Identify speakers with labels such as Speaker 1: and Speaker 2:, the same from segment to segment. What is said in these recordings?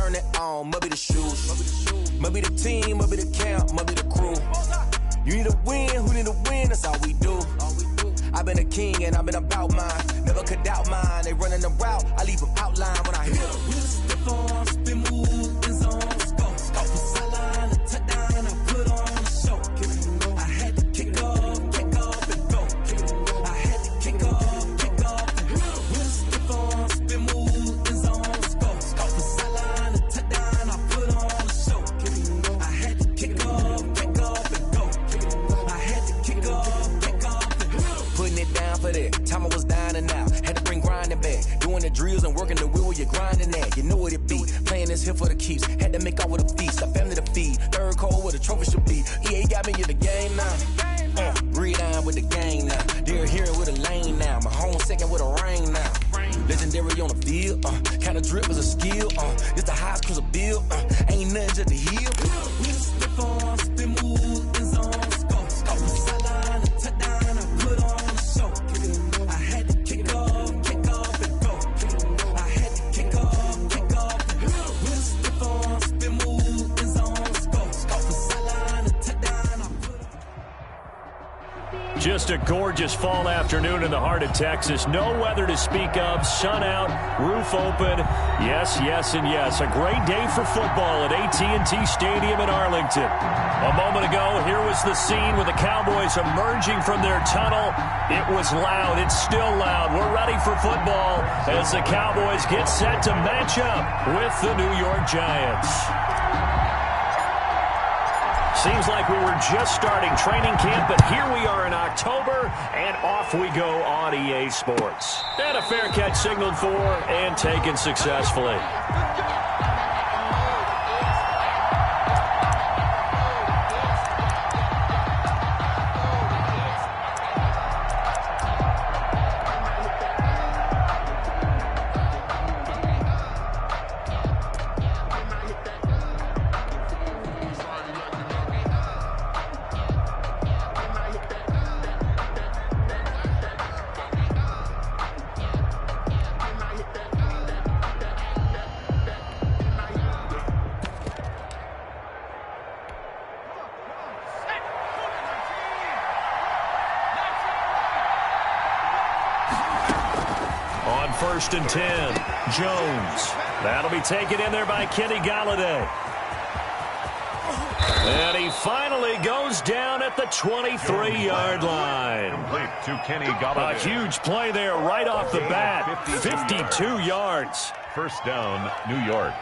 Speaker 1: turn it on, maybe the shoes. Maybe the team, maybe the camp, maybe the crew. You need a win, who need a win, that's all we do. I've been a king and I've been about mine. Never could doubt mine, they running the route, I leave them outline when I hit them. We stiff on, spin move, in zone, let's go. Go for sideline, a touchdown, I put on a show. I had to kick off and go. I had to kick off and go. We stiff on, spin move, in zone, let's go. Go for sideline, a touchdown, I put on a show. I had to kick off and go. I had to kick off and go. Putting it down for that. Time I was down and out. Had to bring grinding back. Doing the drills and working the wheel where you're grinding at. You know what it be. Playing this here for the keeps. Had to make off with a feast. A family to feed. Third cold where the trophy should be. EA got me in the game now. Breathe down with the gang now. Dear hero with a lane now. My home second with a rain now. Legendary on the field. Kinda drip as a skill. It's the highest cruise a bill. Ain't nothing just to heal. We slip on, spin move, in zone, go. Go for sideline, a touchdown, I put on a show. I had to kick off and go. I had to kick off and go. We slip on, spin move, in zone, go. Go for sideline, a touchdown, I put on.
Speaker 2: Just a gorgeous fall afternoon in the heart of Texas. No weather to speak of. Sun out, roof open. Yes, yes, and yes. A great day for football at AT&T Stadium in Arlington. A moment ago, here was the scene with the Cowboys emerging from their tunnel. It was loud. It's still loud. We're ready for football as the Cowboys get set to match up with the New York Giants. Seems like we were just starting training camp, but here we are in October, and off we go on EA Sports. And a fair catch signaled for and taken successfully. First and 10. Jones. That'll be taken in there by Kenny Galladay. And he finally goes down at the 23-yard line.
Speaker 3: Complete to Kenny Galladay.
Speaker 2: A huge play there right off the bat. 52 yards.
Speaker 3: First down, New York.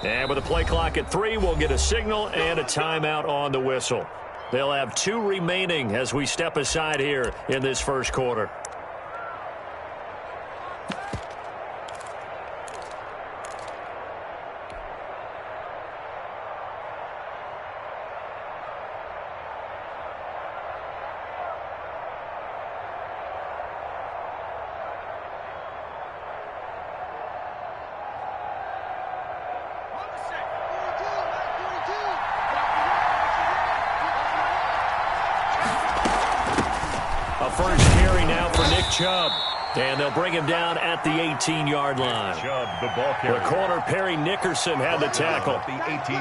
Speaker 2: And with the play clock at 3, we'll get a signal and a timeout on the whistle. They'll have 2 remaining as we step aside here in this first quarter. First carry now for Nick Chubb. And they'll bring him down at the 18-yard line.
Speaker 3: Chubb, the ball carrier.
Speaker 2: The corner, Perry Nickerson, had the tackle.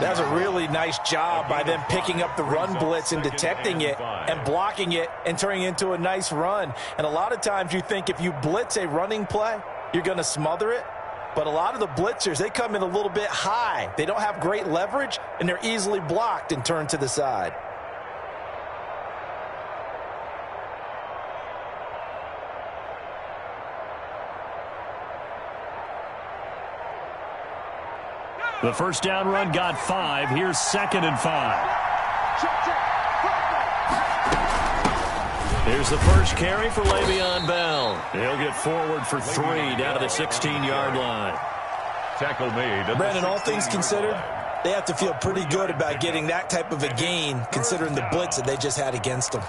Speaker 4: That's a really nice job by them picking up the run blitz and detecting it and blocking it and turning it into a nice run. And a lot of times you think if you blitz a running play, you're going to smother it. But a lot of the blitzers, they come in a little bit high. They don't have great leverage, and they're easily blocked and turned to the side.
Speaker 2: The first down run got 5. Here's 2nd and 5. Here's the first carry for Le'Veon Bell. He'll get forward for 3 down to the 16-yard line.
Speaker 3: Tackle made.
Speaker 4: Brandon, all things considered, they have to feel pretty good about getting that type of a gain considering the blitz that they just had against them.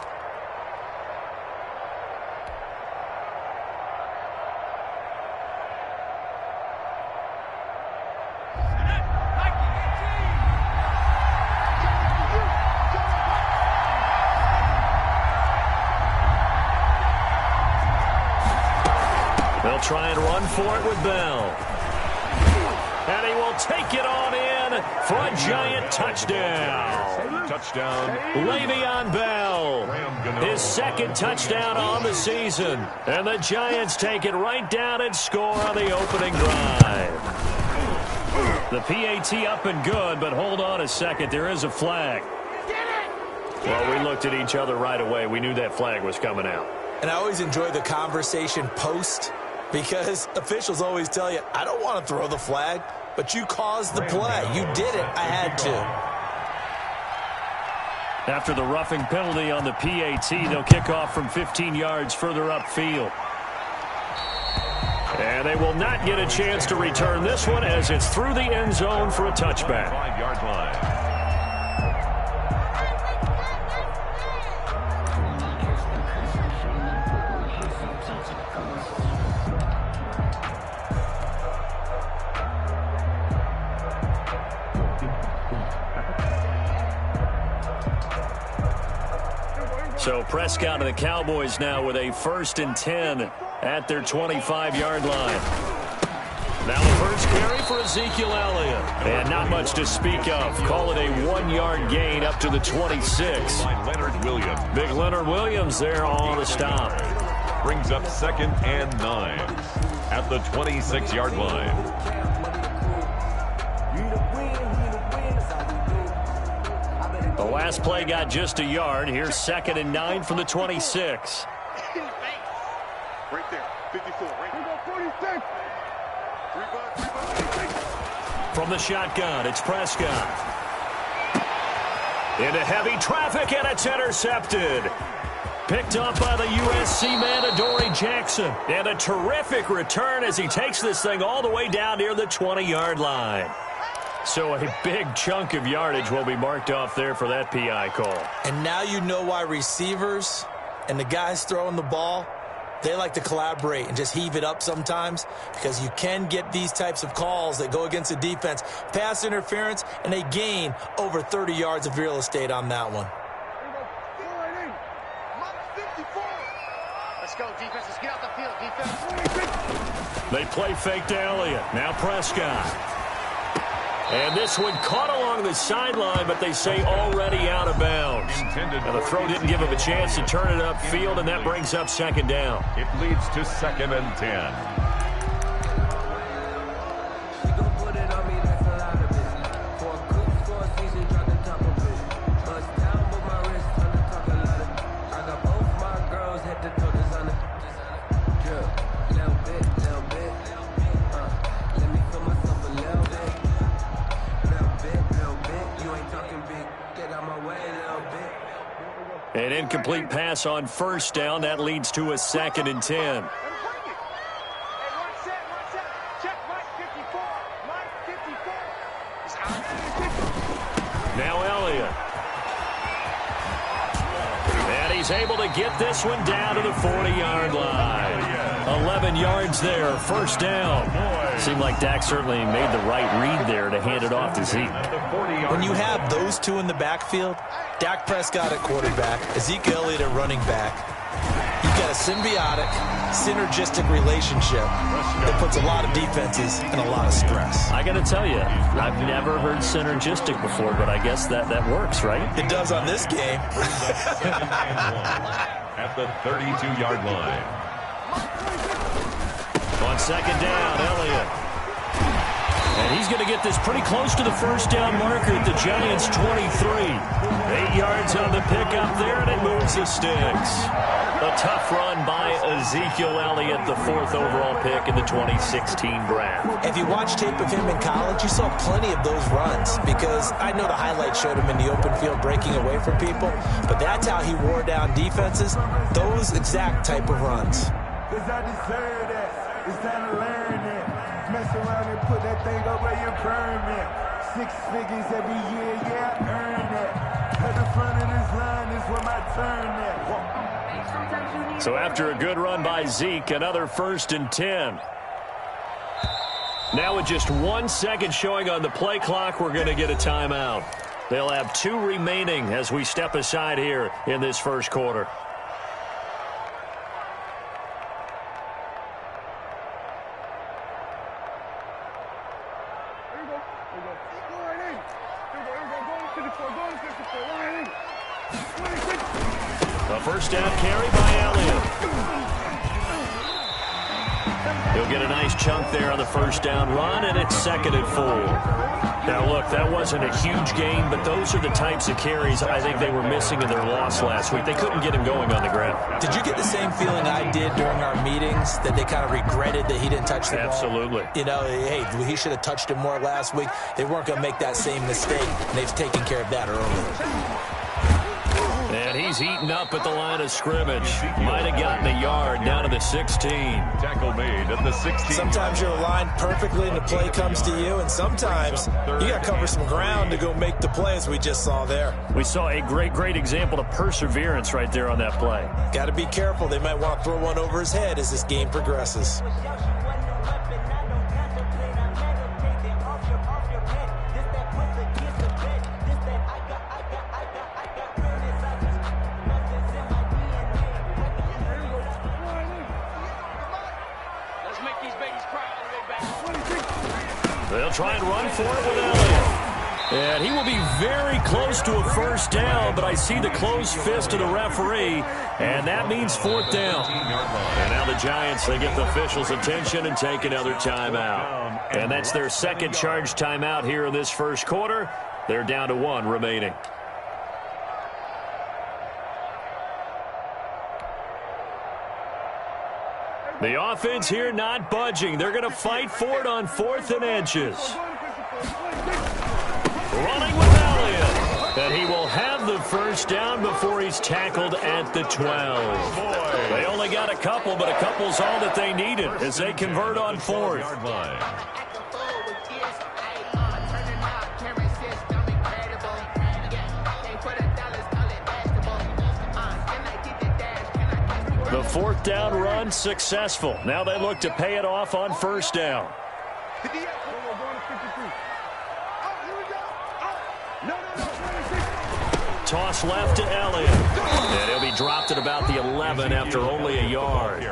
Speaker 2: They'll try and run for it with Bell. And he will take it on in for a giant touchdown.
Speaker 3: Touchdown.
Speaker 2: Le'Veon Bell, his second touchdown on the season. And the Giants take it right down and score on the opening drive. The PAT up and good, but hold on a second. There is a flag. Well, we looked at each other right away. We knew that flag was coming out.
Speaker 4: And I always enjoy the conversation post because officials always tell you, I don't want to throw the flag, but you caused the play. You did it. I had to.
Speaker 2: After the roughing penalty on the PAT, they'll kick off from 15 yards further upfield. And they will not get a chance to return this one as it's through the end zone for a touchback.
Speaker 3: 5-yard line.
Speaker 2: So Prescott and the Cowboys now with a 1st and 10 at their 25-yard line. Now the first carry for Ezekiel Elliott. And not much to speak of. Call it a 1-yard gain up to the 26.
Speaker 3: By Leonard Williams.
Speaker 2: Big Leonard Williams there on the stop.
Speaker 3: Brings up 2nd and 9 at the 26-yard line.
Speaker 2: The last play got just a yard. Here's 2nd and 9 from the 26.
Speaker 5: Right there, 54. Right.
Speaker 2: From the shotgun, it's Prescott. Into heavy traffic, and it's intercepted. Picked up by the USC man, Adoree Jackson. And a terrific return as he takes this thing all the way down near the 20-yard line. So a big chunk of yardage will be marked off there for that PI call.
Speaker 4: And now you know why receivers and the guys throwing the ball, they like to collaborate and just heave it up sometimes because you can get these types of calls that go against the defense, pass interference, and they gain over 30 yards of real estate on that one.
Speaker 5: Let's go, defense. Let's get out the field, defense.
Speaker 2: They play fake to Elliott. Now Prescott. And this one caught along the sideline, but they say already out of bounds. Now the throw didn't give him a chance to turn it upfield, and that brings up 2nd down.
Speaker 3: It leads to 2nd and 10.
Speaker 2: An incomplete pass on 1st down. That leads to a 2nd and 10. Now Elliott. And he's able to get this one down to the 40-yard line. 11 yards there, 1st down. Seemed like Dak certainly made the right read there to hand it off to Zeke.
Speaker 4: When you have those two in the backfield, Dak Prescott at quarterback, Ezekiel Elliott at running back, you've got a symbiotic, synergistic relationship that puts a lot of defenses in a lot of stress.
Speaker 2: I got to tell you, I've never heard synergistic before, but I guess that works, right?
Speaker 4: It does on this game.
Speaker 3: At the 32-yard line.
Speaker 2: On 2nd down, Elliott. And he's going to get this pretty close to the first down marker at the Giants' 23. 8 yards on the pickup there, and it moves the sticks. A tough run by Ezekiel Elliott, the 4th overall pick in the 2016 draft.
Speaker 4: If you watch tape of him in college, you saw plenty of those runs, because I know the highlights showed him in the open field breaking away from people, but that's how he wore down defenses, those exact type of runs.
Speaker 6: Because I deserve that. It's time to learn that. Mess around and put that thing over your permit. 6 figures every year, yeah, I earn that. At the front of this line is where my turn at.
Speaker 2: So after a good run by Zeke, another 1st and 10. Now with just 1 second showing on the play clock, we're going to get a timeout. They'll have 2 remaining as we step aside here in this first quarter. A first down carry by Elliott. He'll get a nice chunk there on the first down run, and it's 2nd and 4. Now, look, that wasn't a huge gain, but those are the types of carries I think they were missing in their loss last week. They couldn't get him going on the ground.
Speaker 4: Did you get the same feeling I did during our meetings, that they kind of regretted that he didn't touch the ball?
Speaker 2: Absolutely.
Speaker 4: You know, hey, he should have touched it more last week. They weren't going to make that same mistake, and they've taken care of that early.
Speaker 2: And he's eaten up at the line of scrimmage. Might have gotten a yard down to the 16.
Speaker 3: Tackle made at the 16.
Speaker 4: Sometimes you're aligned perfectly and the play comes to you, and sometimes you got to cover some ground to go make the play, as we just saw there.
Speaker 2: We saw a great example of perseverance right there on that play.
Speaker 4: Got to be careful. They might want to throw one over his head as this game progresses.
Speaker 2: They'll try and run for it with Elliott. And he will be very close to a first down, but I see the closed fist of the referee, and that means 4th down. And now the Giants, they get the officials' attention and take another timeout. And that's their 2nd charge timeout here in this first quarter. They're down to 1 remaining. The offense here not budging. They're going to fight for it on 4th and inches. Running with Elliott. And he will have the first down before he's tackled at the 12. They only got a couple, but a couple's all that they needed as they convert on 4th. The 4th down run successful. Now they look to pay it off on first down. Toss left to Elliott. And he'll be dropped at about the 11 after only a yard.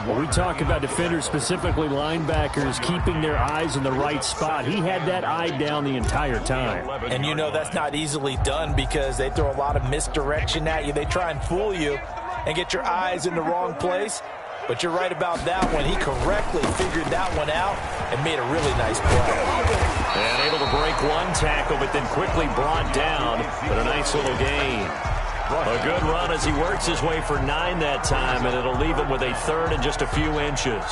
Speaker 7: When we talk about defenders, specifically linebackers, keeping their eyes in the right spot, he had that eye down the entire time.
Speaker 4: And you know that's not easily done because they throw a lot of misdirection at you. They try and fool you and get your eyes in the wrong place. But you're right about that one. He correctly figured that one out and made a really nice play.
Speaker 2: And able to break one tackle, but then quickly brought down. But a nice little gain. A good run as he works his way for 9 that time, and it'll leave him with a 3rd and just a few inches.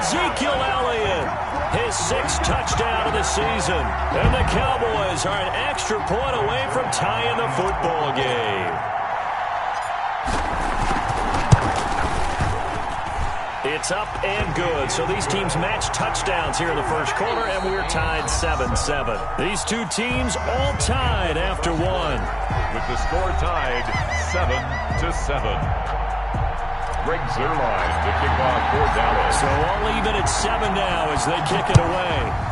Speaker 2: Ezekiel Elliott, his 6th touchdown of the season. And the Cowboys are an extra point away from tying the football game. It's up and good. So these teams match touchdowns here in the first quarter, and we're tied 7-7. These two teams all tied after one.
Speaker 3: With the score tied 7-7. Greg Zuerlein to kick off for Dallas.
Speaker 2: So all even at 7 now as they kick it away.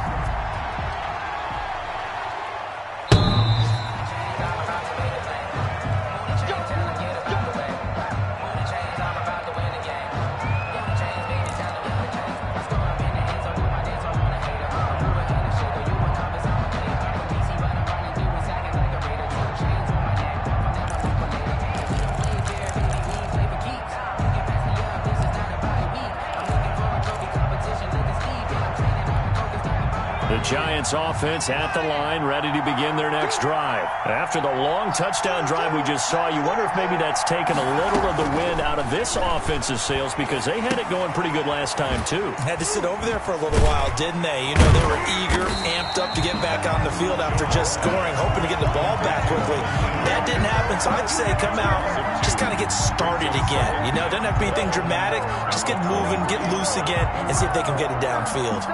Speaker 2: Giants offense at the line, ready to begin their next drive. After the long touchdown drive we just saw, you wonder if maybe that's taken a little of the wind out of this offense's sails, because they had it going pretty good last time, too.
Speaker 4: Had to sit over there for a little while, didn't they? You know, they were eager, amped up to get back on the field after just scoring, hoping to get the ball back quickly. That didn't happen, so I'd say come out, just kind of get started again. You know, doesn't have to be anything dramatic. Just get moving, get loose again, and see if they can get it downfield.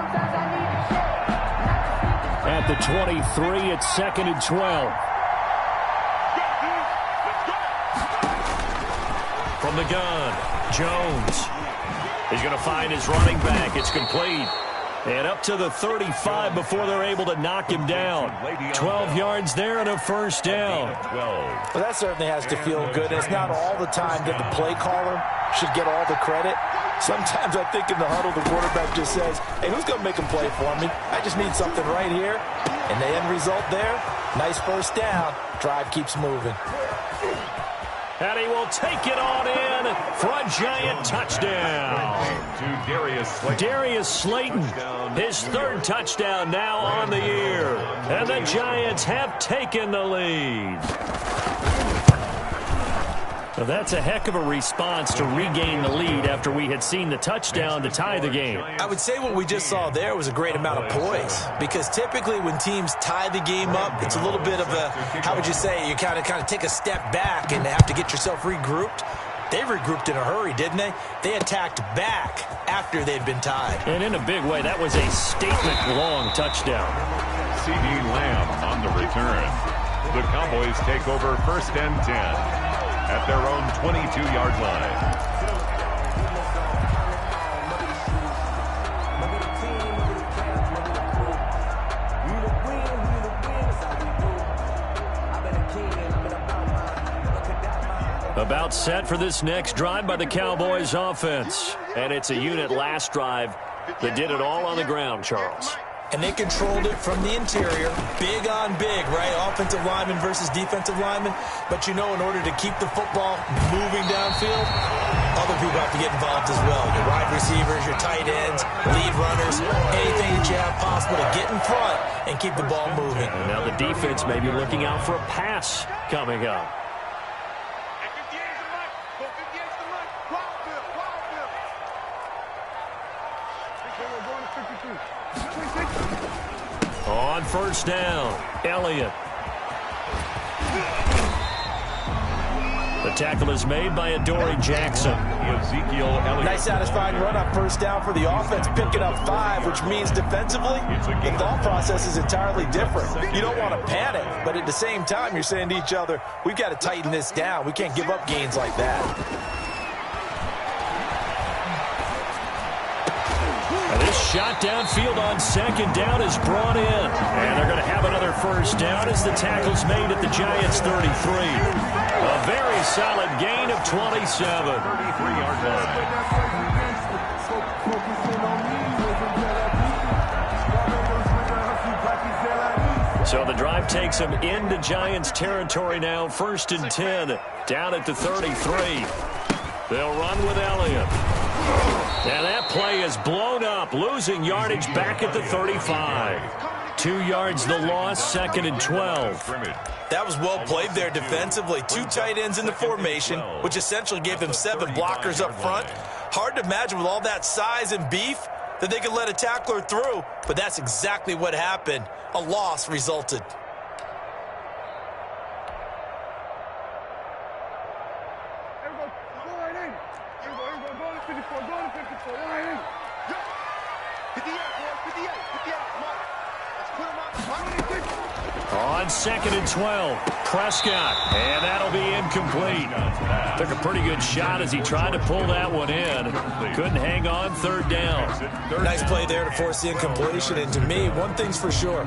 Speaker 2: At the 23, it's 2nd and 12. From the gun, Jones. He's going to find his running back. It's complete. And up to the 35 before they're able to knock him down. 12 yards there and a first down.
Speaker 4: Well, that certainly has to feel good. It's not all the time that the play caller should get all the credit. Sometimes I think in the huddle, the quarterback just says, hey, who's going to make him play for me? I just need something right here. And the end result there, nice first down. Drive keeps moving.
Speaker 2: And he will take it on in for a giant touchdown.
Speaker 3: To
Speaker 2: Darius Slayton, his third touchdown now on the year. And the Giants have taken the lead. Well, that's a heck of a response to regain the lead after we had seen the touchdown to tie the game.
Speaker 4: I would say what we just saw there was a great amount of poise, because typically when teams tie the game up, it's a little bit of a, how would you say, you kind of take a step back and have to get yourself regrouped. They regrouped in a hurry, didn't they? They attacked back after they'd been tied.
Speaker 2: And in a big way, that was a statement-long touchdown.
Speaker 3: C.D. Lamb on the return. The Cowboys take over 1st and 10. At their own 22-yard line.
Speaker 2: About set for this next drive by the Cowboys offense. And it's a unit last drive that did it all on the ground, Charles.
Speaker 4: And they controlled it from the interior. Big on big, right? Offensive lineman versus defensive lineman. But you know, in order to keep the football moving downfield, other people have to get involved as well. Your wide receivers, your tight ends, lead runners, anything that you have possible to get in front and keep the ball moving.
Speaker 2: And now the defense may be looking out for a pass coming up. On first down, Elliott. The tackle is made by Adoree Jackson.
Speaker 3: Ezekiel Elliott.
Speaker 4: Nice satisfying run on first down for the offense, picking up 5, which means defensively, the thought process is entirely different. You don't want to panic, but at the same time, you're saying to each other, we've got to tighten this down. We can't give up gains like that.
Speaker 2: This shot downfield on second down is brought in. And they're going to have another first down as the tackle's made at the Giants' 33. A very solid gain of 27.
Speaker 3: 33-yard line.
Speaker 2: So the drive takes them into Giants territory now. 1st and 10, down at the 33. They'll run with Elliott. And that play is blown up, losing yardage back at the 35. 2 yards the loss, 2nd and 12.
Speaker 4: That was well played there defensively. 2 tight ends in the formation, which essentially gave them 7 blockers up front. Hard to imagine with all that size and beef that they could let a tackler through, but that's exactly what happened. A loss resulted.
Speaker 2: On 2nd and 12, Prescott, and that'll be incomplete. Took a pretty good shot as he tried to pull that one in. Couldn't hang on 3rd down.
Speaker 4: Nice play there to force the incompletion. And to me, one thing's for sure.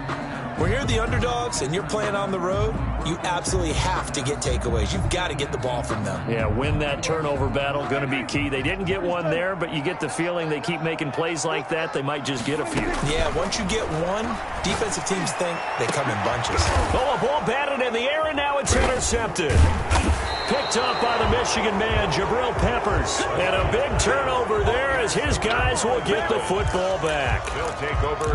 Speaker 4: When you're the underdogs and you're playing on the road, you absolutely have to get takeaways. You've got to get the ball from them.
Speaker 2: Yeah, win that turnover battle, going to be key. They didn't get one there, but you get the feeling they keep making plays like that, they might just get a few.
Speaker 4: Yeah, once you get one, defensive teams think they come in bunches.
Speaker 2: Oh, a ball batted in the air, and now it's intercepted. Picked up by the Michigan man, Jabril Peppers. And a big turnover there as his guys will get the football back.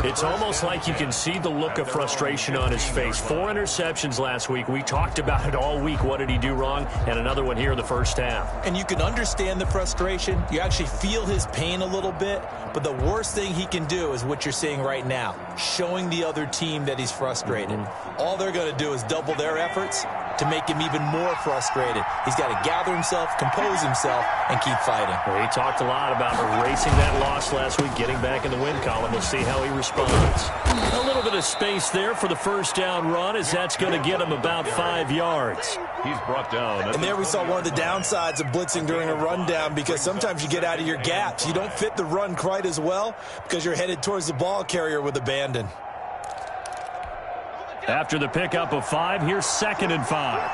Speaker 2: It's almost like you can see the look of frustration on his face. 4 interceptions last week. We talked about it all week. What did he do wrong? And another one here in the first half.
Speaker 4: And you can understand the frustration. You actually feel his pain a little bit. But the worst thing he can do is what you're seeing right now, showing the other team that he's frustrated. All they're going to do is double their efforts to make him even more frustrated. He's got to gather himself, compose himself, and keep fighting.
Speaker 2: Well, he talked a lot about erasing that loss last week, getting back in the win column. We'll see how he responds. A little bit of space there for the first down run, as that's going to get him about 5 yards.
Speaker 3: He's brought down.
Speaker 4: And there we saw one of the downsides of blitzing during a rundown, because sometimes you get out of your gaps. You don't fit the run quite as well because you're headed towards the ball carrier with abandon.
Speaker 2: After the pickup of 5, here's 2nd and 5.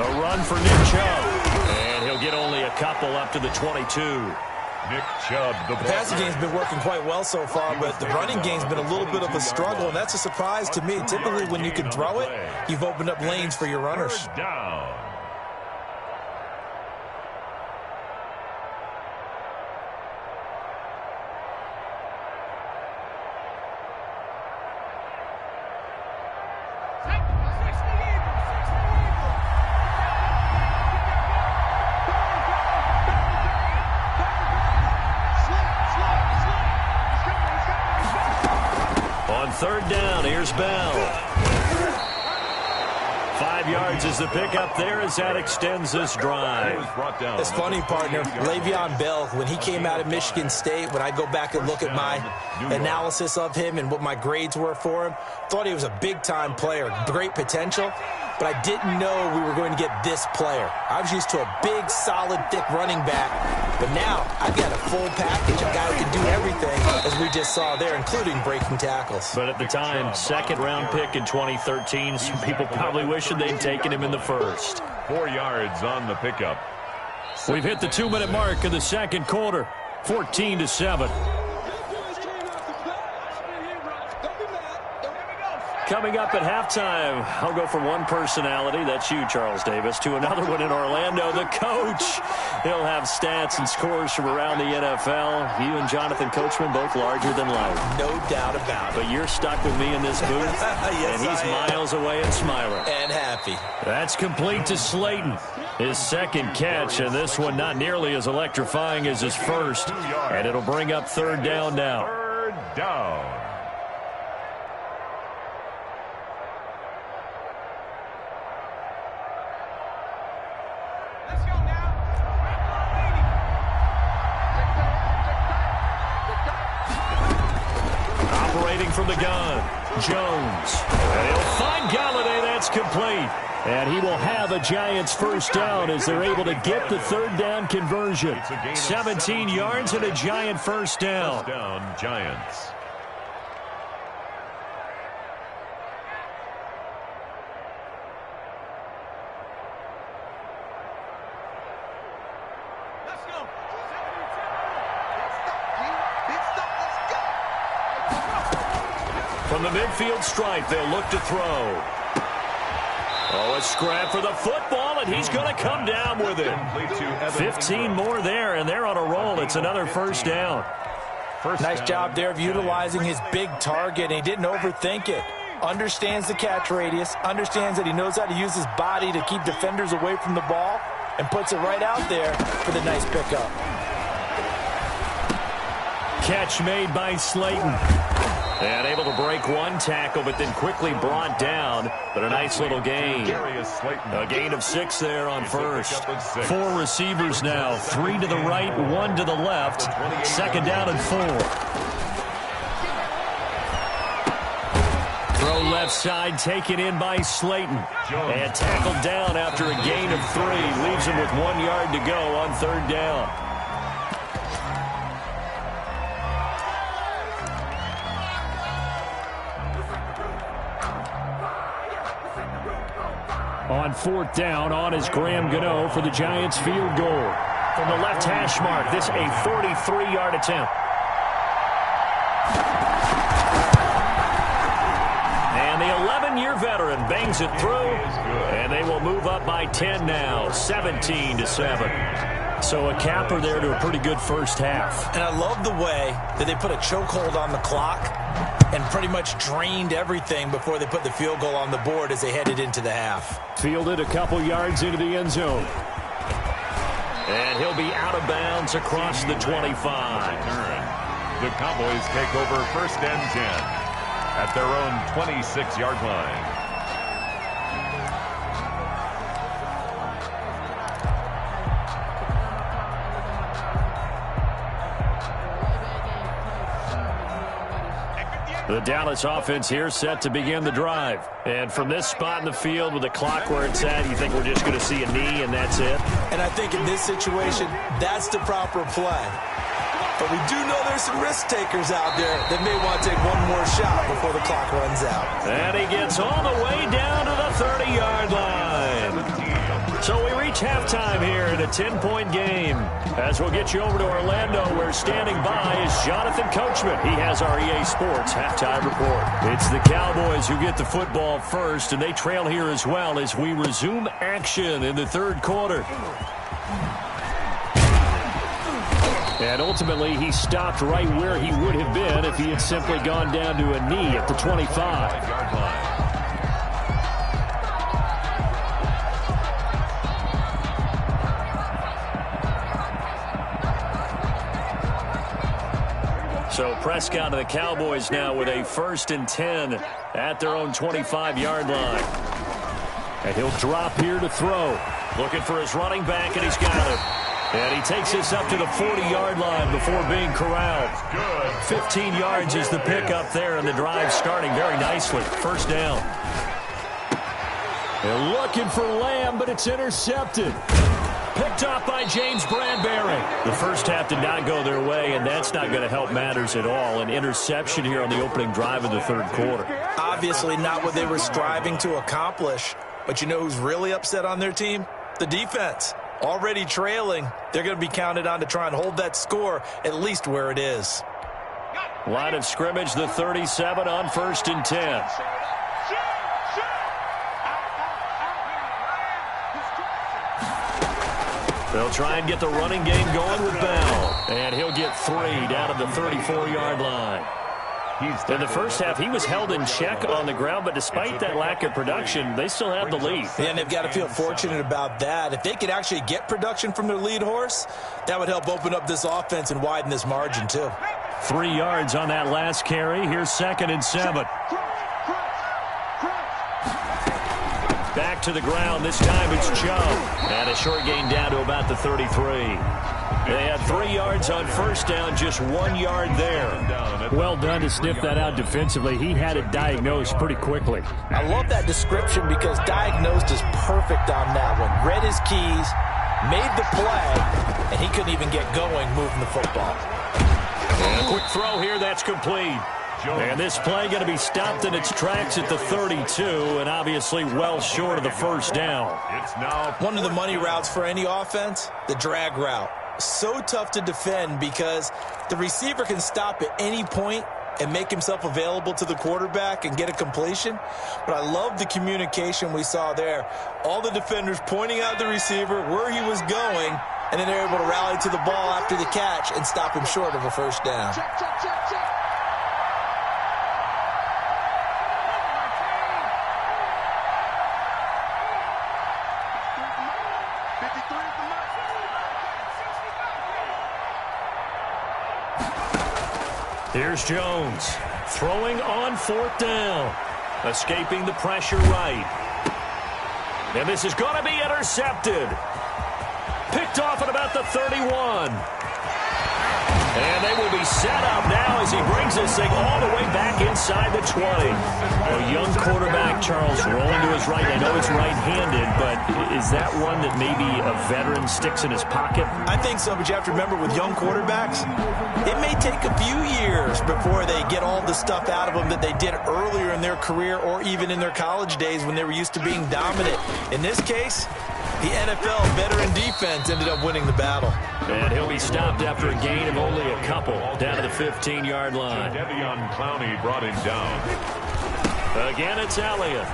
Speaker 2: A run for Nick Chubb. And he'll get only a couple up to the 22.
Speaker 3: Nick Chubb, the
Speaker 4: passing game's been working quite well so far, but the running game's been a little bit of a struggle, and that's a surprise to me. Typically, when you can throw it, you've opened up lanes for your runners.
Speaker 3: 3rd down.
Speaker 2: On 3rd down, here's Bell. 5 yards is the pickup there as that extends this drive.
Speaker 4: It's funny, partner. Le'Veon Bell, when he came out of Michigan State, when I go back and look at my analysis of him and what my grades were for him, thought he was a big-time player, great potential, but I didn't know we were going to get this player. I was used to a big, solid, thick running back, but now I've got a full package, a guy who can do everything, as we just saw there, including breaking tackles.
Speaker 2: But at the time, 2nd-round pick in 2013, some people probably wishing they'd taken him in the 1st.
Speaker 3: 4 yards on the pickup.
Speaker 2: We've hit the 2-minute mark in the 2nd quarter, 14-7. Coming up at halftime, I'll go from one personality, that's you, Charles Davis, to another one in Orlando, the coach. He'll have stats and scores from around the NFL. You and Jonathan Coachman, both larger than life.
Speaker 4: No doubt about it.
Speaker 2: But you're stuck with me in this booth,
Speaker 4: yes,
Speaker 2: and he's miles away and smiling.
Speaker 4: And happy.
Speaker 2: That's complete to Slayton. His 2nd catch, and this one not nearly as electrifying as his first. And it'll bring up 3rd down now.
Speaker 3: 3rd down.
Speaker 2: From the gun, Jones. And he'll find Galladay. That's complete. And he will have a Giants first down as they're able to get the 3rd down conversion. 17 yards and a Giant first down.
Speaker 3: First down, Giants.
Speaker 2: From the midfield stripe, they'll look to throw. Oh, a scrap for the football, and he's going to come down with it. 15 more there, and they're on a roll. It's another first down.
Speaker 4: Nice job there of utilizing his big target, and he didn't overthink it. Understands the catch radius, understands that he knows how to use his body to keep defenders away from the ball, and puts it right out there for the nice pickup.
Speaker 2: Catch made by Slayton. And able to break one tackle, but then quickly brought down. But a nice little gain. A gain of 6 there on first. 4 receivers now. 3 to the right, 1 to the left. 2nd down and 4. Throw left side, taken in by Slayton. And tackled down after a gain of 3. Leaves him with 1 yard to go on 3rd down. On 4th down, on is Graham Gano for the Giants field goal. From the left hash mark, this a 43-yard attempt. And the 11-year veteran bangs it through, and they will move up by 10 now, 17-7. So a capper there to a pretty good first half.
Speaker 4: And I love the way that they put a chokehold on the clock and pretty much drained everything before they put the field goal on the board as they headed into the half.
Speaker 7: Fielded a couple yards into the end zone.
Speaker 2: And he'll be out of bounds across the 25.
Speaker 3: The Cowboys take over 1st and 10 at their own 26-yard line.
Speaker 2: The Dallas offense here set to begin the drive. And from this spot in the field with the clock where it's at, you think we're just going to see a knee and that's it?
Speaker 4: And I think in this situation, that's the proper play. But we do know there's some risk takers out there that may want to take one more shot before the clock runs out.
Speaker 2: And he gets all the way down to the 30-yard line. So we reach halftime here in a 10-point game. As we'll get you over to Orlando, where standing by is Jonathan Coachman. He has our EA Sports halftime report. It's the Cowboys who get the football first, and they trail here as well as we resume action in the 3rd quarter. And ultimately, he stopped right where he would have been if he had simply gone down to a knee at the 25-yard line. So Prescott and the Cowboys now with a 1st and 10 at their own 25-yard line. And he'll drop here to throw. Looking for his running back, and he's got it. And he takes this up to the 40-yard line before being corralled. 15 yards is the pickup there, and the drive starting very nicely. 1st down. They're looking for Lamb, but it's intercepted. Picked off by James Bradbury. The first half did not go their way, and that's not going to help matters at all. An interception here on the opening drive of the 3rd quarter.
Speaker 4: Obviously not what they were striving to accomplish. But you know who's really upset on their team? The defense. Already trailing. They're going to be counted on to try and hold that score at least where it is.
Speaker 2: Line of scrimmage, the 37 on 1st and 10. They'll try and get the running game going with Bell. And he'll get 3 down at the 34-yard line. In the first half, he was held in check on the ground, but despite that lack of production, they still have the lead.
Speaker 4: And they've got to feel fortunate about that. If they could actually get production from their lead horse, that would help open up this offense and widen this margin, too.
Speaker 2: 3 yards on that last carry. Here's 2nd and 7. Back to the ground. This time it's Chubb. And a short gain down to about the 33. They had 3 yards on 1st down, just 1 yard there.
Speaker 7: Well done to sniff that out defensively. He had it diagnosed pretty quickly.
Speaker 4: I love that description because diagnosed is perfect on that one. Read his keys, made the play, and he couldn't even get going moving the football.
Speaker 2: And a quick throw here, that's complete. And this play going to be stopped in its tracks at the 32, and obviously well short of the 1st down.
Speaker 3: It's now
Speaker 4: one of the money routes for any offense, the drag route. So tough to defend because the receiver can stop at any point and make himself available to the quarterback and get a completion. But I love the communication we saw there. All the defenders pointing out the receiver, where he was going, and then they're able to rally to the ball after the catch and stop him short of a 1st down.
Speaker 2: Here's Jones. Throwing on 4th down. Escaping the pressure right. And this is going to be intercepted. Picked off at about the 31. And they will be set up now as he brings this thing all the way back inside the 20. A young quarterback, Charles, rolling to his right. I know it's right-handed, but is that one that maybe a veteran sticks in his pocket?
Speaker 4: I think so, but you have to remember with young quarterbacks, it may take a few years before they get all the stuff out of them that they did earlier in their career or even in their college days when they were used to being dominant. In this case, the NFL veteran defense ended up winning the battle.
Speaker 2: And he'll be stopped after a gain of only a couple down to the 15-yard line.
Speaker 3: Devion Clowney brought him down.
Speaker 2: Again, it's Elliott.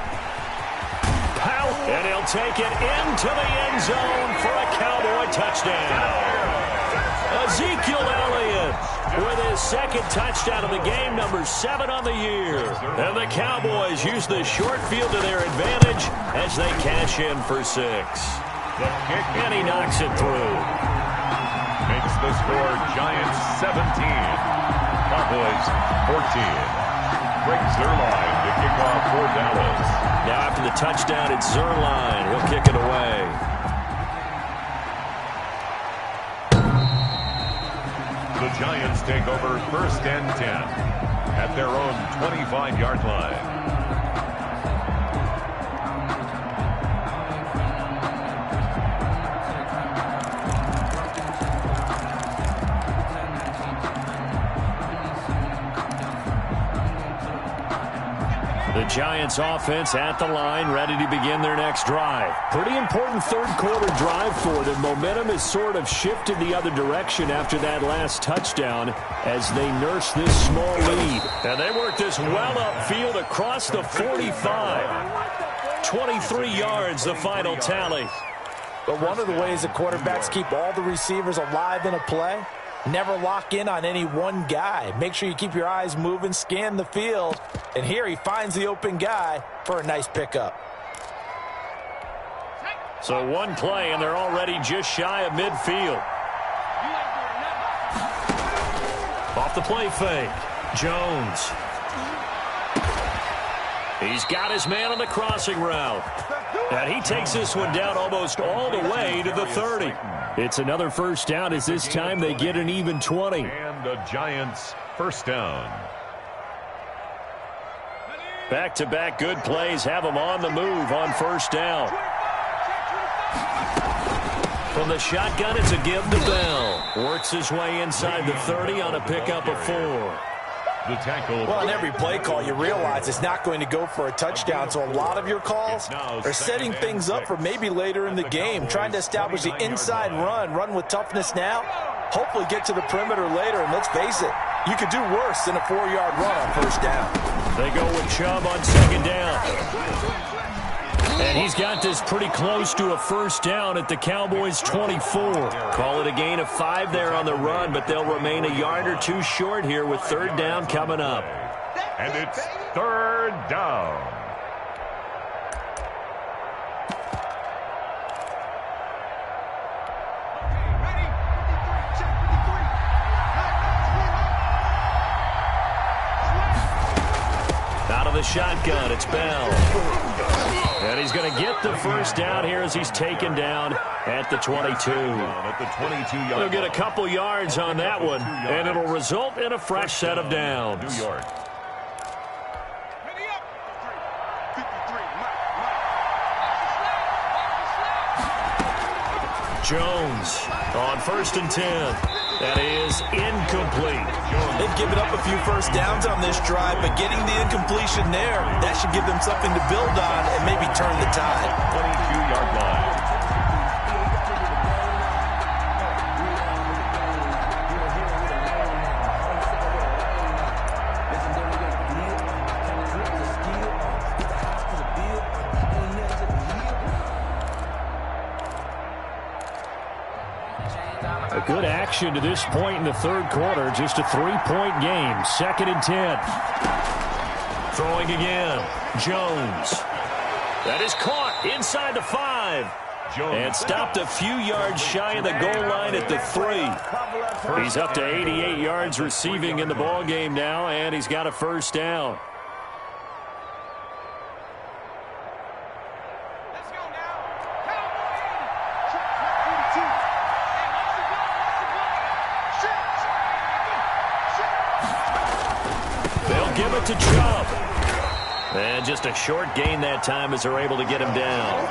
Speaker 2: And he'll take it into the end zone for a Cowboy touchdown. Ezekiel Elliott with his second touchdown of the game, number 7 on the year. And the Cowboys use the short field to their advantage as they cash in for 6. And he knocks it through.
Speaker 3: Makes the score Giants 17. Cowboys 14. Greg Zuerlein to kick off for Dallas.
Speaker 2: Now after the touchdown, it's Zuerlein. He'll kick it away.
Speaker 3: The Giants take over 1st and 10 at their own 25-yard line.
Speaker 2: The Giants offense at the line, ready to begin their next drive. Pretty important third-quarter drive for them. Momentum has sort of shifted the other direction after that last touchdown as they nurse this small lead. And they work this well upfield across the 45. 23 yards, the final tally.
Speaker 4: But one of the ways that quarterbacks keep all the receivers alive in a play, never lock in on any one guy. Make sure you keep your eyes moving, scan the field. And here he finds the open guy for a nice pickup.
Speaker 2: So one play, and they're already just shy of midfield. Off the play fake. Jones. He's got his man on the crossing route. And he takes this one down almost all the way to the 30. It's another first down as this time they get an even 20.
Speaker 3: And the Giants first down.
Speaker 2: Back-to-back good plays have them on the move on first down. From the shotgun, it's a give to Bell. Works his way inside the 30 on a pickup of 4.
Speaker 3: The tackle.
Speaker 4: Well, in every play call, you realize it's not going to go for a touchdown, so a lot of your calls are setting things up for maybe later in the game, trying to establish the inside run with toughness now, hopefully get to the perimeter later, and let's face it, you could do worse than a 4-yard run on first down.
Speaker 2: They go with Chubb on second down. And he's got this pretty close to a first down at the Cowboys' 24. Call it a gain of 5 there on the run, but they'll remain a yard or two short here with third down coming up.
Speaker 3: And it's third down.
Speaker 2: Out of the shotgun, it's Bell. And he's going to get the first down here as he's taken down at the 22.
Speaker 3: At the 22-yard
Speaker 2: He'll get a couple yards on that one, and it'll result in a fresh set of downs.
Speaker 3: New York.
Speaker 2: Jones on 1st and 10. That is incomplete.
Speaker 4: They've given up a few first downs on this drive, but getting the incompletion there, that should give them something to build on and maybe turn the tide.
Speaker 3: 22-yard line.
Speaker 7: A good action to this point in the third quarter. Just a 3-point game. 2nd and 10.
Speaker 2: Throwing again. Jones. That is caught inside the 5. and stopped a few yards shy of the goal line at the 3. He's up to 88 yards receiving in the ball game now, and he's got a first down. They'll give it to Chubb. And just a short gain that time as they're able to get him down.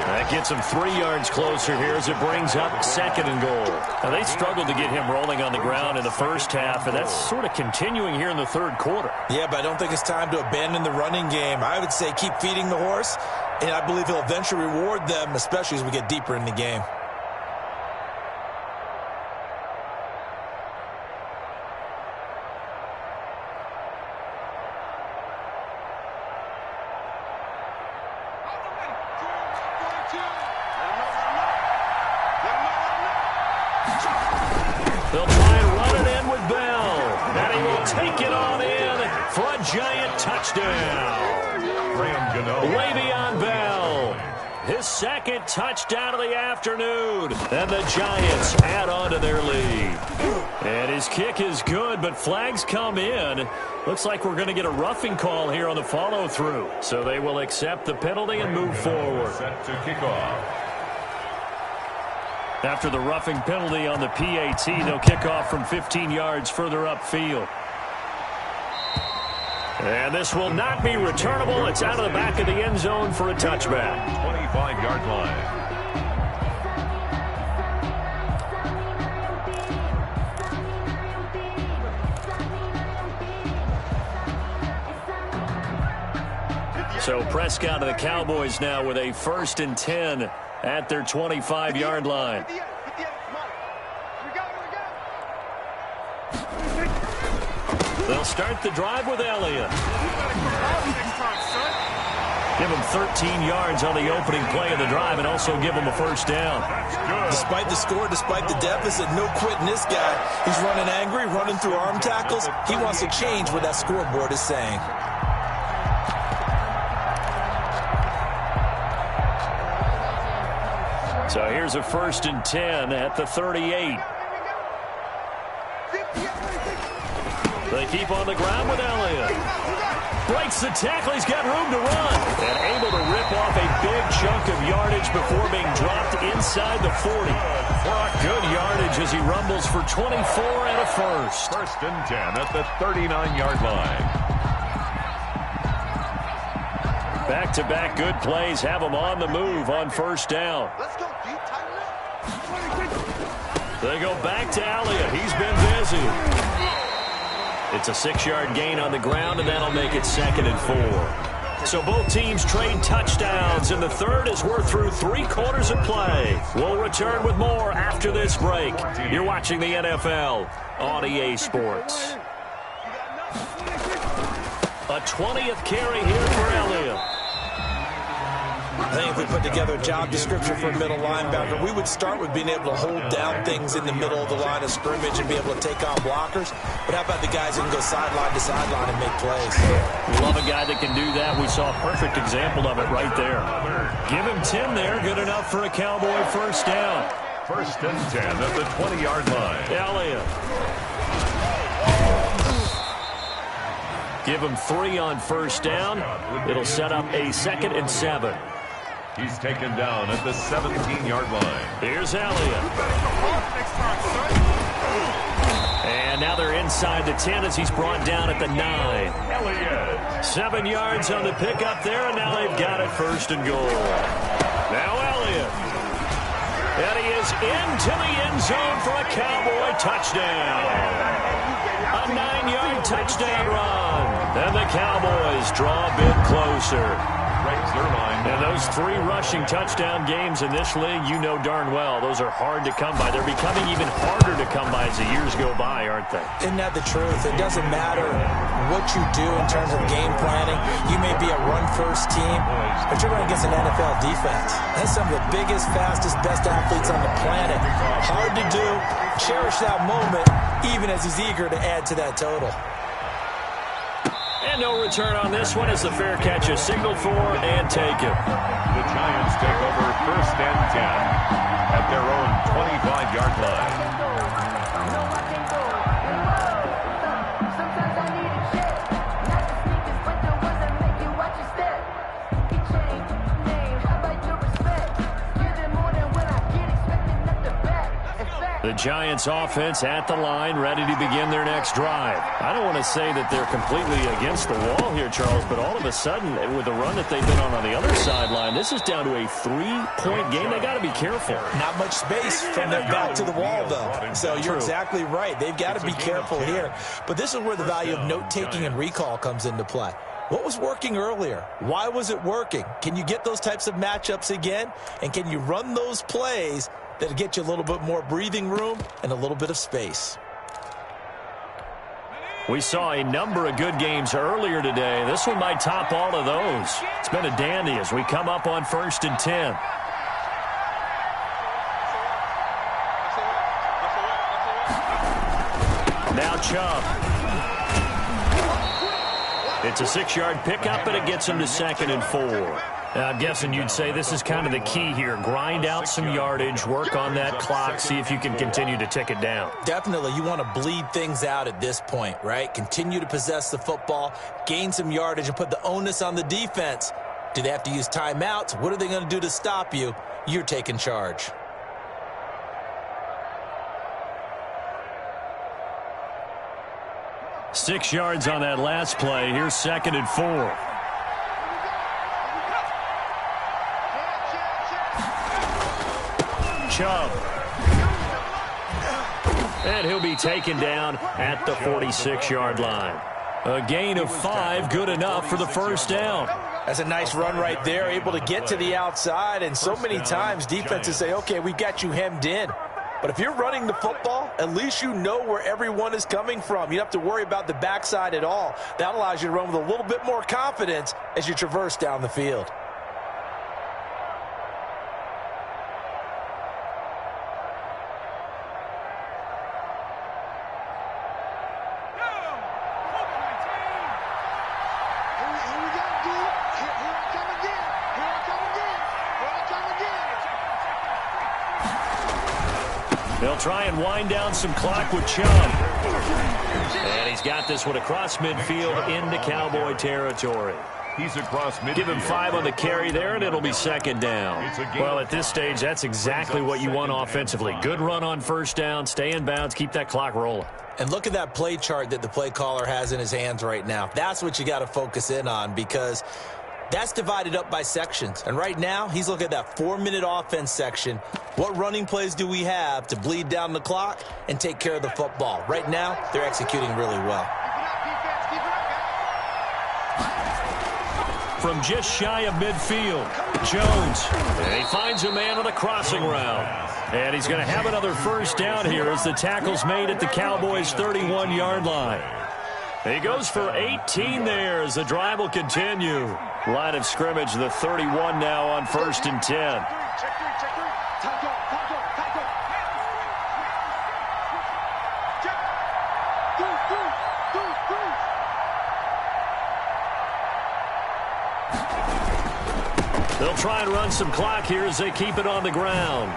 Speaker 2: That gets him 3 yards closer here as it brings up 2nd and goal. Now, they struggled to get him rolling on the ground in the first half, and that's sort of continuing here in the third quarter.
Speaker 4: Yeah, but I don't think it's time to abandon the running game. I would say keep feeding the horse, and I believe he'll eventually reward them, especially as we get deeper in the game.
Speaker 2: They'll try and run it in with Bell. And he will take it on in for a giant touchdown. Le'Veon Bell. His 2nd touchdown of the afternoon. And the Giants add on to their lead. And his kick is good, but flags come in. Looks like we're going to get a roughing call here on the follow-through. So they will accept the penalty and move forward.
Speaker 3: Set to kick off.
Speaker 2: After the roughing penalty on the PAT, they'll kick off from 15 yards further upfield. And this will not be returnable. It's out of the back of the end zone for a touchback.
Speaker 3: 25-yard line.
Speaker 2: So Prescott and the Cowboys now with a 1st and 10 at their 25-yard line. They'll start the drive with Elliott. Give him 13 yards on the opening play of the drive and also give him a first down.
Speaker 4: Despite the score, despite the deficit, no quitting this guy. He's running angry, running through arm tackles. He wants to change what that scoreboard is saying.
Speaker 2: So here's a 1st and 10 at the 38. They keep on the ground with Elliott. Breaks the tackle. He's got room to run. And able to rip off a big chunk of yardage before being dropped inside the 40. Good yardage as he rumbles for 24 and a first.
Speaker 3: 1st and 10 at the 39-yard line.
Speaker 2: Back-to-back good plays have him on the move on first down.
Speaker 5: Let's go, D. Tighten up.
Speaker 2: They go back to Elliott. He's been busy. It's a 6-yard gain on the ground, and that'll make it 2nd and 4. So both teams trade touchdowns in the third as we're through 3 quarters of play. We'll return with more after this break. You're watching the NFL on EA Sports. A 20th carry here for Elliott.
Speaker 4: I think if we put together a job description for a middle linebacker, we would start with being able to hold down things in the middle of the line of scrimmage and be able to take on blockers. But how about the guys who can go sideline to sideline and make plays?
Speaker 2: Love a guy that can do that. We saw a perfect example of it right there. Give him 10 there. Good enough for a Cowboy first down.
Speaker 3: 1st and 10 at the 20-yard line.
Speaker 2: Elliott. Give him 3 on first down. It'll set up a 2nd and 7.
Speaker 3: He's taken down at the 17-yard line.
Speaker 2: Here's Elliott. And now they're inside the 10 as he's brought down at the 9.
Speaker 3: Elliott.
Speaker 2: 7 yards on the pickup there, and now they've got it 1st and goal. Now Elliott. And he is into the end zone for a Cowboy touchdown. A 9-yard touchdown run. And the Cowboys draw a bit closer. And those 3 rushing touchdown games in this league, you know darn well, those are hard to come by. They're becoming even harder to come by as the years go by, aren't they?
Speaker 4: Isn't that the truth? It doesn't matter what you do in terms of game planning. You may be a run-first team, but you're running against an NFL defense. That's some of the biggest, fastest, best athletes on the planet. Hard to do. Cherish that moment, even as he's eager to add to that total.
Speaker 2: And no return on this one as the fair catch is signaled for and taken.
Speaker 3: The Giants take over 1st and 10 at their own 25-yard line.
Speaker 2: The Giants offense at the line, ready to begin their next drive. I don't want to say that they're completely against the wall here, Charles, but all of a sudden, with the run that they've been on the other sideline, this is down to a 3-point game. They got to be careful.
Speaker 4: Not much space from their back to the wall, though. So you're exactly right. They've got to be careful here. But this is where the value of note-taking and recall comes into play. What was working earlier? Why was it working? Can you get those types of matchups again? And can you run those plays that'll get you a little bit more breathing room and a little bit of space?
Speaker 2: We saw a number of good games earlier today. This one might top all of those. It's been a dandy as we come up on 1st and 10. Now Chubb. It's a 6-yard pickup, and it gets him to 2nd and 4. I'm guessing you'd say this is kind of the key here. Grind out some yardage, work on that clock, see if you can continue to tick it down.
Speaker 4: Definitely. You want to bleed things out at this point, right? Continue to possess the football, gain some yardage, and put the onus on the defense. Do they have to use timeouts? What are they going to do to stop you? You're taking charge.
Speaker 2: Six yards on that last play. Here's 2nd and 4. Chubb. And he'll be taken down at the 46-yard line. A gain of 5, good enough for the 1st down.
Speaker 4: That's a nice run right there, able to get to the outside. And so many times defenses say, okay, we got you hemmed in. But if you're running the football, at least you know where everyone is coming from. You don't have to worry about the backside at all. That allows you to run with a little bit more confidence as you traverse down the field.
Speaker 2: They'll try and wind down some clock with Chubb. And he's got this one across midfield into Cowboy territory.
Speaker 3: He's across midfield.
Speaker 2: Give him 5 on the carry there, and it'll be 2nd down. Well, at this stage, that's exactly what you want offensively. Good run on 1st down, stay in bounds, keep that clock rolling.
Speaker 4: And look at that play chart that the play caller has in his hands right now. That's what you got to focus in on, because that's divided up by sections. And right now, he's looking at that 4-minute offense section. What running plays do we have to bleed down the clock and take care of the football? Right now, they're executing really well.
Speaker 2: From just shy of midfield, Jones. And he finds a man on a crossing route. And he's going to have another 1st down here as the tackle's made at the Cowboys' 31-yard line. He goes for 18 there as the drive will continue. Line of scrimmage, the 31 now on 1st and 10. They'll try and run some clock here as they keep it on the ground.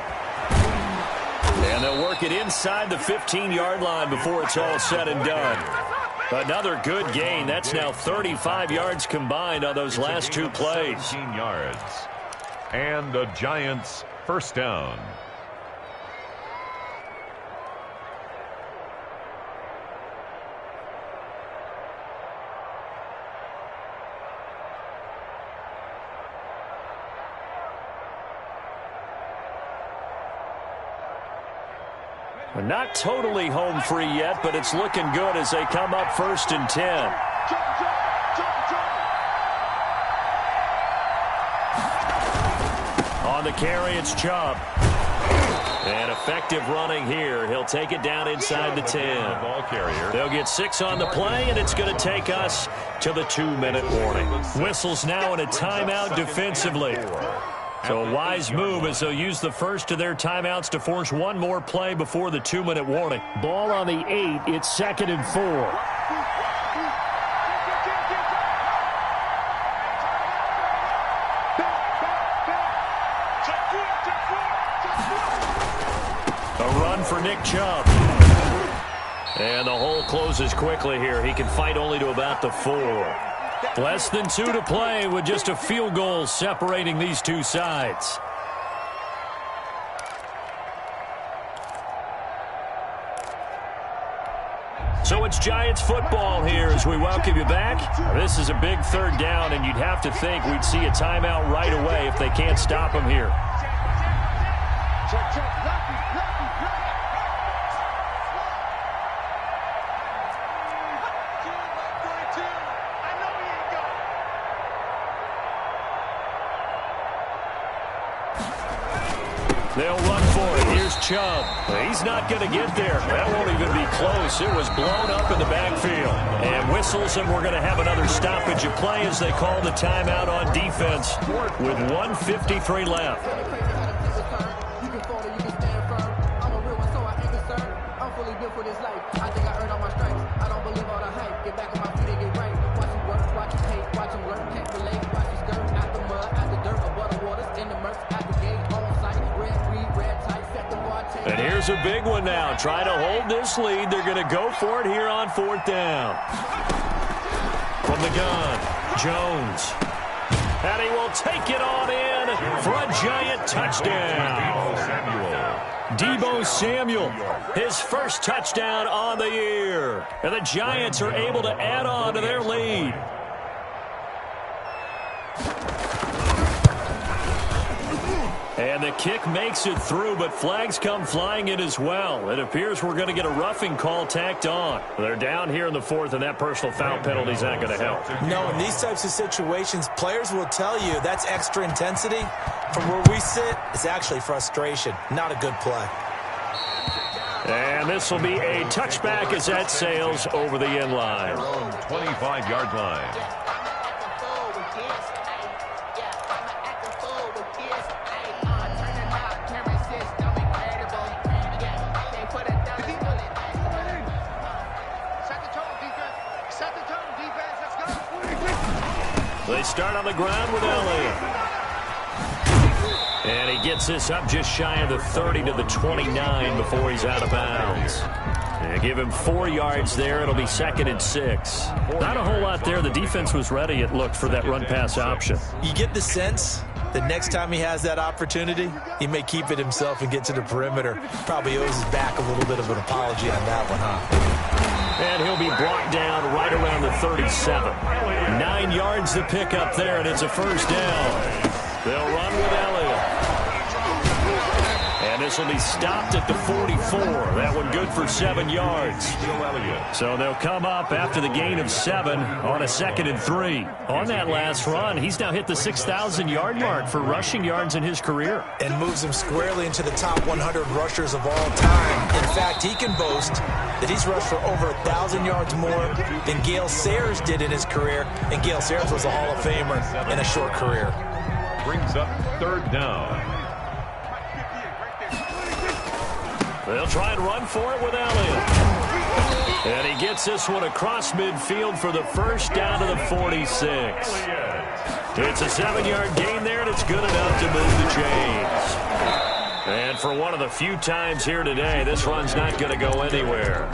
Speaker 2: And they'll work it inside the 15-yard line before it's all said and done. Another good gain. That's now 35 yards combined on those last 2 plays.
Speaker 3: 17 yards. And the Giants' 1st down.
Speaker 2: Not totally home free yet, but it's looking good as they come up 1st and 10. On the carry, it's Chubb. And effective running here. He'll take it down inside the 10.
Speaker 3: Ball carrier.
Speaker 2: They'll get 6 on the play, and it's going to take us to the 2-minute warning. Whistles now in a timeout defensively. So a wise move as they'll use the first of their timeouts to force one more play before the 2-minute warning.
Speaker 7: Ball on the 8. It's 2nd and 4.
Speaker 2: run for Nick Chubb. And the hole closes quickly here. He can fight only to about the 4. Less than 2 to play with just a field goal separating these two sides. So it's Giants football here as we welcome you back. This is a big 3rd down, and you'd have to think we'd see a timeout right away if they can't stop him here. They'll run for it. Here's Chubb. He's not going to get there. That won't even be close. It was blown up in the backfield. And whistles, and we're going to have another stoppage of play as they call the timeout on defense with 1:53 left. And here's a big one now. Trying to hold this lead. They're going to go for it here on 4th down. From the gun, Jones. And he will take it on in for a Giant touchdown. Deebo Samuel, his first touchdown on the year. And the Giants are able to add on to their lead. And the kick makes it through, but flags come flying in as well. It appears we're going to get a roughing call tacked on. They're down here in the 4th, and that personal foul penalty is not going to help.
Speaker 4: No, in these types of situations, players will tell you that's extra intensity. From where we sit, it's actually frustration. Not a good play.
Speaker 2: And this will be a touchback as that sails over the end line.
Speaker 3: 25-yard line.
Speaker 2: They start on the ground with Elliott. And he gets this up just shy of the 30 to the 29 before he's out of bounds. And give him 4 yards there. It'll be 2nd and 6. Not a whole lot there. The defense was ready, it looked, for that run-pass option.
Speaker 4: You get the sense that next time he has that opportunity, he may keep it himself and get to the perimeter. Probably owes his back a little bit of an apology on that one, huh?
Speaker 2: And he'll be brought down right around the 37. 9 yards to pick up there, and it's a first down. They'll run with Elliott. And this will be stopped at the 44. That one good for 7 yards. So they'll come up after the gain of 7 on a 2nd and 3. On that last run, he's now hit the 6,000-yard mark for rushing yards in his career.
Speaker 4: And moves him squarely into the top 100 rushers of all time. In fact, he can boast that he's rushed for over 1,000 yards more than Gale Sayers did in his career. And Gale Sayers was a Hall of Famer in a short career.
Speaker 3: Brings up 3rd down.
Speaker 2: They'll try and run for it with Elliott. And he gets this one across midfield for the first down to the 46. It's a 7-yard gain there, and it's good enough to move the chains. And for one of the few times here today, this run's not going to go anywhere.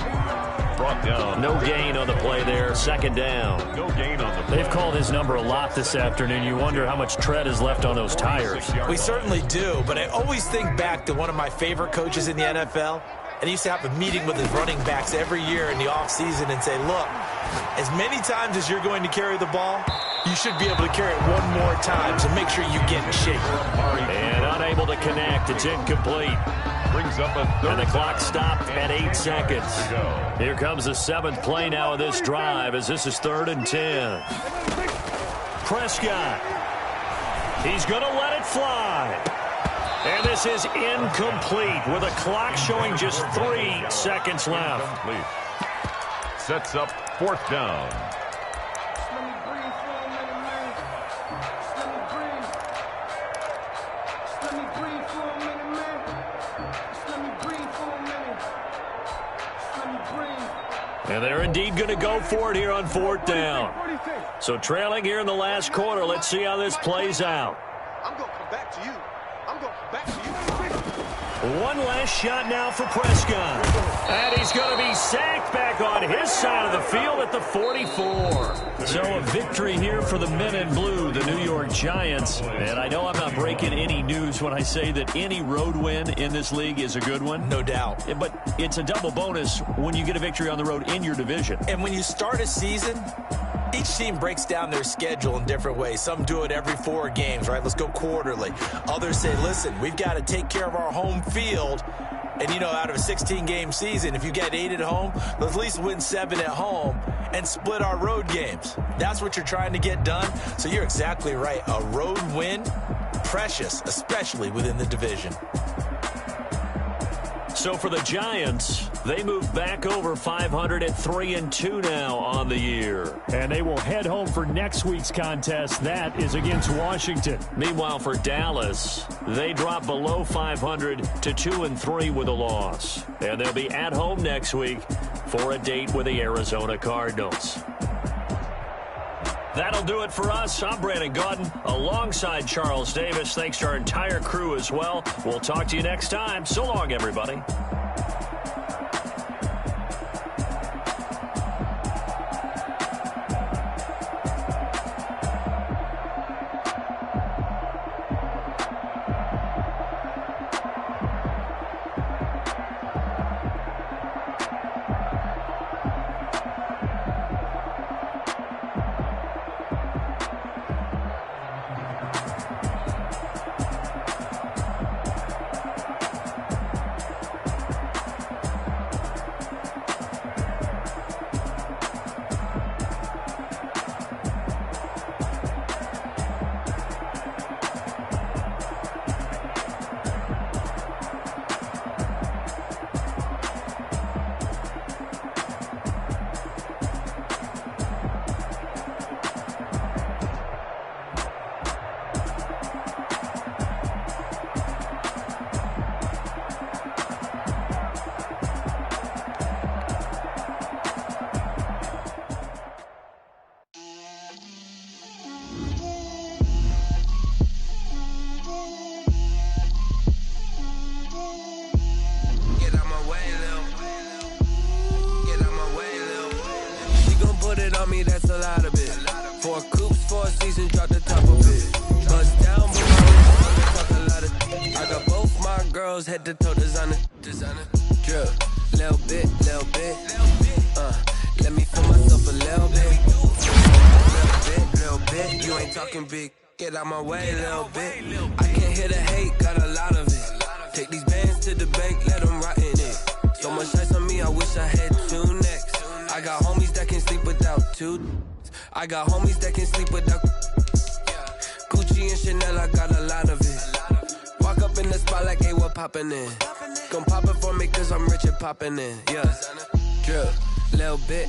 Speaker 3: Brought down.
Speaker 2: No gain on the play there. 2nd down.
Speaker 3: No gain on the play.
Speaker 2: They've called his number a lot this afternoon. You wonder how much tread is left on those tires.
Speaker 4: We certainly do, but I always think back to one of my favorite coaches in the NFL. And he used to have a meeting with his running backs every year in the offseason and say, look, as many times as you're going to carry the ball, you should be able to carry it one more time, so make sure you get in shape.
Speaker 2: And unable to connect. It's incomplete.
Speaker 3: Brings up a 3rd.
Speaker 2: And the clock stopped at 8 seconds. Here comes the 7th play now of this drive as this is 3rd and 10. Prescott. He's going to let it fly. And this is incomplete with a clock showing just 3 seconds left.
Speaker 3: Complete. Sets up 4th down.
Speaker 2: And they're indeed going to go for it here on 4th down. So trailing here in the last quarter. Let's see how this plays out.
Speaker 5: I'm going to come back to you. I'm going to come back to you.
Speaker 2: One last shot now for Prescott. And he's going to be sacked back on his side of the field at the 44. So a victory here for the men in blue, the New York Giants. And I know I'm not breaking any news when I say that any road win in this league is a good one.
Speaker 4: No doubt.
Speaker 2: But it's a double bonus when you get a victory on the road in your division.
Speaker 4: And when you start a season, each team breaks down their schedule in different ways. Some do it every 4 games, right? Let's go quarterly. Others say, listen, we've got to take care of our home field. And, you know, out of a 16-game season, if you get 8 at home, let's at least win 7 at home and split our road games. That's what you're trying to get done. So you're exactly right. A road win, precious, especially within the division.
Speaker 2: So for the Giants, they move back over 500 at 3-2 now on the year.
Speaker 7: And they will head home for next week's contest. That is against Washington.
Speaker 2: Meanwhile, for Dallas, they drop below 500 to 2-3 with a loss. And they'll be at home next week for a date with the Arizona Cardinals. That'll do it for us. I'm Brandon Gaudin alongside Charles Davis. Thanks to our entire crew as well. We'll talk to you next time. So long, everybody.
Speaker 1: That's a lot of it. 4 coops, 4 seasons, drop the top of it. Bust down, but talk a lot of. I got both my girls head to toe designer. Drip, little bit. Let me feel myself a little bit. You ain't talking big. Get out my way, little bit. I can't hear the hate, got a lot of it. Take these bands to the bank, let them rot in it. So much ice on me, I wish I had 2 necks. I got homies that can sleep without 2. I got homies that can sleep without Gucci and Chanel, I got a lot of it. Walk up in the spot like, hey, what poppin' in? Gon' pop it for me cause I'm rich and poppin' in, yeah. Drip, little bit.